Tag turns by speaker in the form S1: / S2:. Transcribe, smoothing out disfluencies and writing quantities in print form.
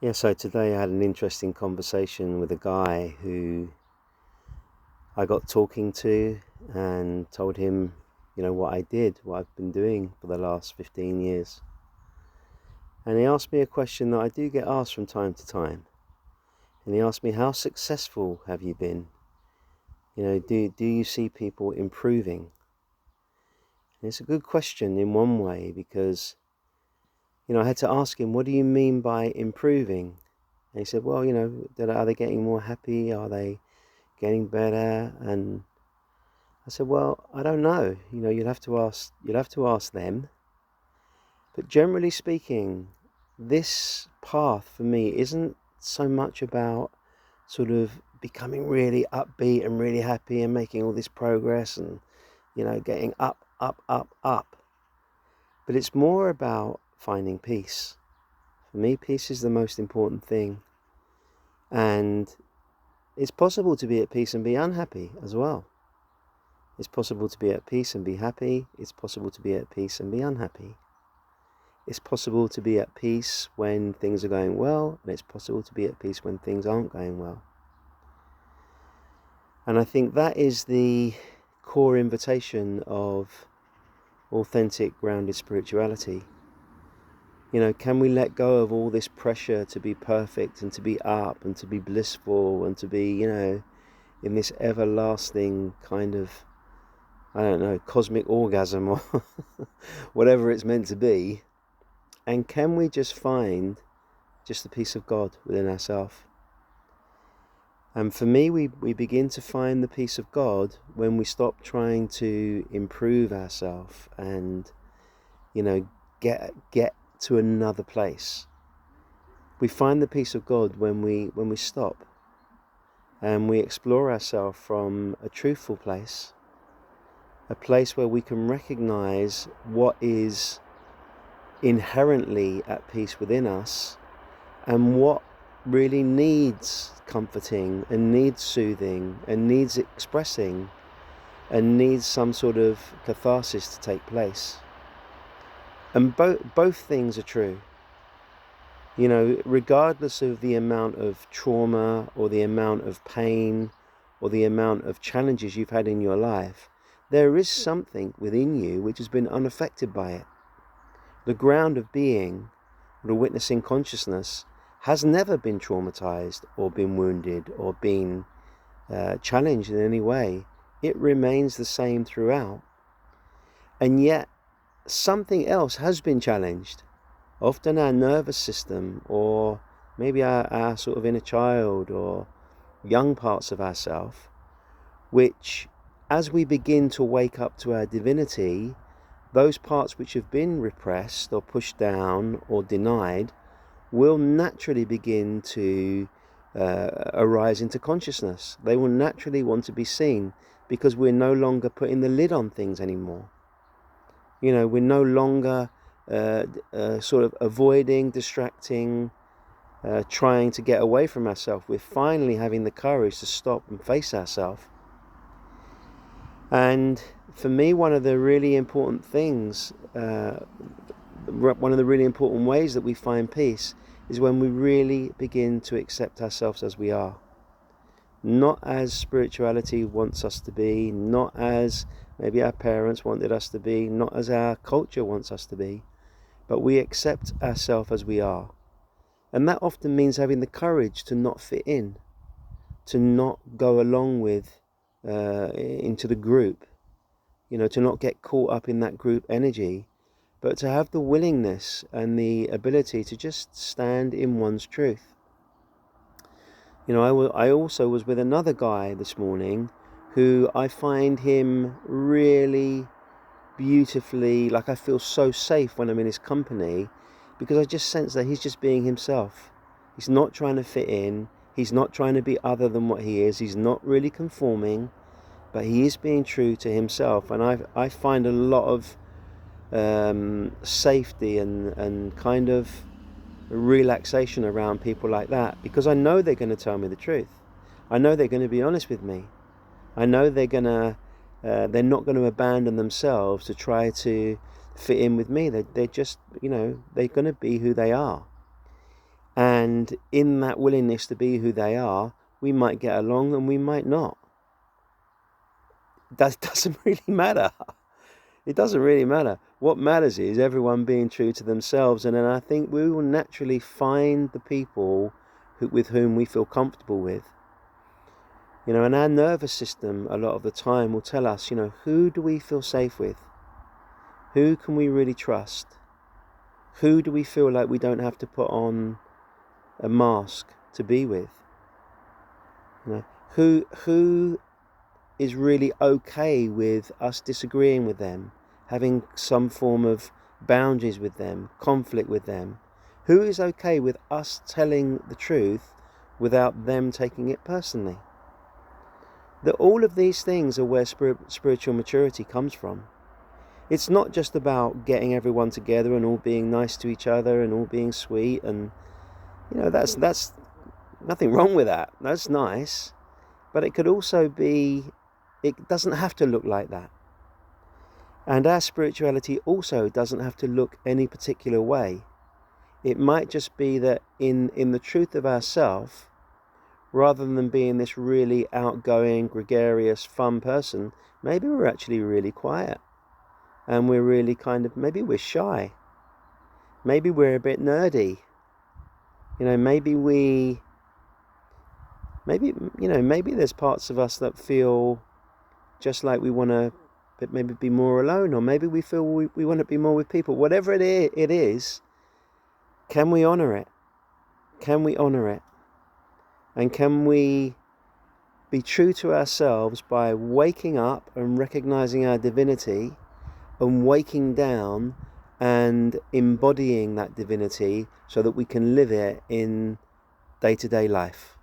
S1: Yeah, so today I had an interesting conversation with a guy who I got talking to and told him, what I did, what I've been doing for the last 15 years. And he asked me a question that I do get asked from time to time. And he asked me, how successful have you been? Do you see people improving? And it's a good question in one way because, I had to ask him, what do you mean by improving? And he said, well, are they getting more happy? Are they getting better? And I said, well, I don't know. You'll have to ask them. But generally speaking, this path for me isn't so much about sort of becoming really upbeat and really happy and making all this progress and, getting up, up, up, up. But it's more about finding peace. For me, peace is the most important thing. And it's possible to be at peace and be unhappy as well. It's possible to be at peace and be happy. It's possible to be at peace and be unhappy. It's possible to be at peace when things are going well, and it's possible to be at peace when things aren't going well. And I think that is the core invitation of authentic, grounded spirituality. Can we let go of all this pressure to be perfect and to be up and to be blissful and to be, in this everlasting kind of, I don't know, cosmic orgasm or whatever it's meant to be? And can we just find just the peace of God within ourselves? And for me, we begin to find the peace of God when we stop trying to improve ourselves and, get to another place. We find the peace of God when we stop and we explore ourselves from a truthful place, a place where we can recognize what is inherently at peace within us and what really needs comforting and needs soothing and needs expressing and needs some sort of catharsis to take place. And both things are true. Regardless of the amount of trauma or the amount of pain or the amount of challenges you've had in your life, there is something within you which has been unaffected by it. The ground of being, the witnessing consciousness, has never been traumatized or been wounded or been challenged in any way. It remains the same throughout. And yet something else has been challenged. Often our nervous system, or maybe our sort of inner child or young parts of ourself, which as we begin to wake up to our divinity, those parts which have been repressed or pushed down or denied will naturally begin to arise into consciousness. They will naturally want to be seen because we're no longer putting the lid on things anymore. We're no longer sort of avoiding, distracting, trying to get away from ourselves. We're finally having the courage to stop and face ourselves. And for me, one of the really important things, one of the really important ways that we find peace is when we really begin to accept ourselves as we are. Not as spirituality wants us to be, not as maybe our parents wanted us to be, not as our culture wants us to be, but we accept ourselves as we are. And that often means having the courage to not fit in, to not go along with, into the group, to not get caught up in that group energy, but to have the willingness and the ability to just stand in one's truth. I also was with another guy this morning who I find him really beautifully, like I feel so safe when I'm in his company because I just sense that he's just being himself. He's not trying to fit in. He's not trying to be other than what he is. He's not really conforming, but he is being true to himself. And I find a lot of safety and kind of relaxation around people like that because I know they're going to tell me the truth. I know they're going to be honest with me. I know they're not going to abandon themselves to try to fit in with me. They're just, they're going to be who they are. And in that willingness to be who they are, we might get along and we might not. That doesn't really matter. It doesn't really matter. What matters is everyone being true to themselves, and then I think we will naturally find the people with whom we feel comfortable with. And our nervous system a lot of the time will tell us, who do we feel safe with? Who can we really trust? Who do we feel like we don't have to put on a mask to be with? Who is really okay with us disagreeing with them, having some form of boundaries with them, conflict with them? Who is okay with us telling the truth without them taking it personally? That all of these things are where spiritual maturity comes from. It's not just about getting everyone together and all being nice to each other and all being sweet, and that's nothing wrong with that. That's nice, but it could also be, it doesn't have to look like that. And our spirituality also doesn't have to look any particular way. It might just be that in the truth of ourself, rather than being this really outgoing, gregarious, fun person, maybe we're actually really quiet. And we're really maybe we're shy. Maybe we're a bit nerdy. Maybe there's parts of us that feel just like we want to maybe be more alone, or maybe we feel we want to be more with people. Whatever it is, can we honor it? Can we honor it? And can we be true to ourselves by waking up and recognizing our divinity, and waking down and embodying that divinity so that we can live it in day-to-day life?